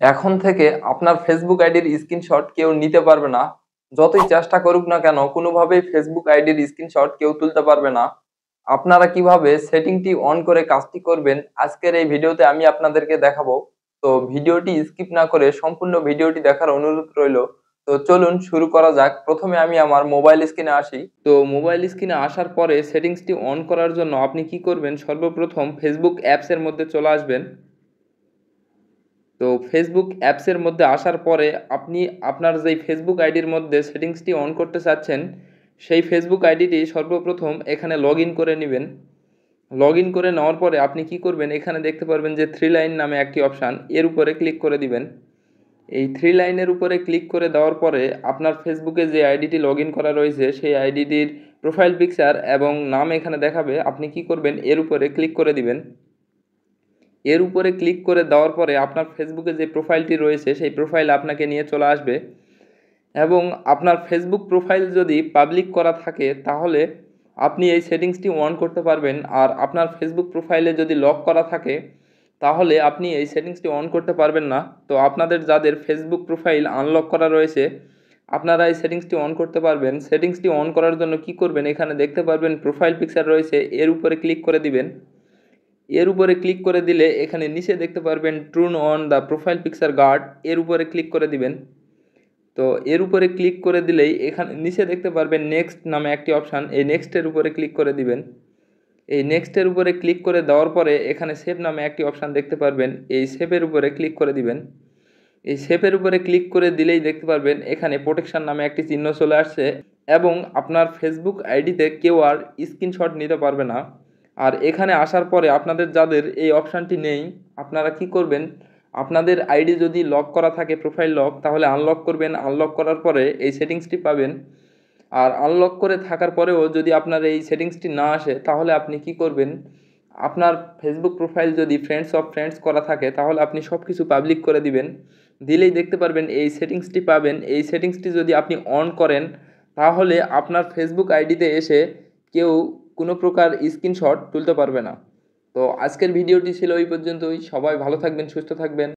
এখন থেকে আপনার ফেসবুক আইডির স্ক্রিনশট কেউ নিতে পারবে না। যতই চেষ্টা করুক না কেন কোনোভাবেই ফেসবুক আইডির স্ক্রিনশট কেউ তুলতে পারবে না। আপনারা কিভাবে সেটিংটি অন করে কাজটি করবেন আজকের এই ভিডিওতে আমি আপনাদেরকে দেখাবো। তো ভিডিওটি স্কিপ না করে সম্পূর্ণ ভিডিওটি দেখার অনুরোধ রইল। তো চলুন শুরু করা যাক। প্রথমে আমি আমার মোবাইল স্ক্রিনে আসি। তো মোবাইল স্ক্রিনে আসার পরে সেটিংসটি অন করার জন্য আপনি কি করবেন, সর্বপ্রথম ফেসবুক অ্যাপসের মধ্যে চলে আসবেন। তো ফেসবুক অ্যাপসের মধ্যে আসার পরে আপনি আপনার যেই ফেসবুক আইডির মধ্যে সেটিংসটি অন করতে চাচ্ছেন সেই ফেসবুক আইডিটি সর্বপ্রথম এখানে লগ ইন করে নেবেন। লগ ইন করে নেওয়ার পরে আপনি কি করবেন, এখানে দেখতে পারবেন যে থ্রি লাইন নামে একটি অপশান, এর উপরে ক্লিক করে দিবেন। এই থ্রি লাইনের উপরে ক্লিক করে দেওয়ার পরে আপনার ফেসবুকে যে আইডিটি লগ ইন করা রয়েছে সেই আইডিটির প্রোফাইল পিকচার এবং নাম এখানে দেখাবে। আপনি কি করবেন, এর উপরে ক্লিক করে দিবেন। এর উপরে ক্লিক করে দেওয়ার পরে আপনার ফেসবুকে যে প্রোফাইলটি রয়েছে সেই প্রোফাইল আপনাকে নিয়ে চলে আসবে এবং আপনার ফেসবুক প্রোফাইল যদি পাবলিক করা থাকে তাহলে আপনি এই সেটিংসটি অন করতে পারবেন। আর আপনার ফেসবুক প্রোফাইলে যদি লক করা থাকে তাহলে আপনি এই সেটিংসটি অন করতে পারবেন না। তো আপনাদের যাদের ফেসবুক প্রোফাইল আনলক করা রয়েছে আপনারা এই সেটিংসটি অন করতে পারবেন। সেটিংসটি অন করার জন্য কি করবেন, এখানে দেখতে পারবেন প্রোফাইল পিকচার রয়েছে, এর উপরে ক্লিক করে দিবেন। এর উপরে ক্লিক করে দিলে এখানে নিচে দেখতে পারবেন turn on the profile picture guard, এর উপরে ক্লিক করে দিবেন। তো এর উপরে ক্লিক করে দিলেই এখানে নিচে দেখতে পারবেন নেক্সট নামে একটি অপশান, এই নেক্সটের উপরে ক্লিক করে দিবেন। এই নেক্সটের উপরে ক্লিক করে দেওয়ার পরে এখানে সেভ নামে একটি অপশান দেখতে পারবেন, এই সেভের উপরে ক্লিক করে দিবেন। এই সেভের উপরে ক্লিক করে দিলেই দেখতে পারবেন এখানে প্রোটেকশন নামে একটি চিহ্ন চলে আসছে এবং আপনার ফেসবুক আইডিতে কেউ আর স্ক্রিনশট নিতে পারবে না। আর এখানে আসার পরে আপনাদের যাদের এই অপশানটি নেই আপনারা কি করবেন, আপনাদের আইডি যদি লক করা থাকে প্রোফাইল লক তাহলে আনলক করবেন। আনলক করার পরে এই সেটিংসটি পাবেন। আর আনলক করে থাকার পরেও যদি আপনার এই সেটিংসটি না আসে তাহলে আপনি কি করবেন, আপনার ফেসবুক প্রোফাইল যদি ফ্রেন্ডস অফ ফ্রেন্ডস করা থাকে তাহলে আপনি সব কিছু পাবলিক করে দিবেন। দিলেই দেখতে পারবেন এই সেটিংসটি পাবেন। এই সেটিংসটি যদি আপনি অন করেন তাহলে আপনার ফেসবুক আইডিতে এসে কেউ কোনো প্রকার স্ক্রিনশট তুলতে পারবে না। তো আজকের ভিডিওটি ছিল এই পর্যন্তই। সবাই ভালো থাকবেন, সুস্থ থাকবেন।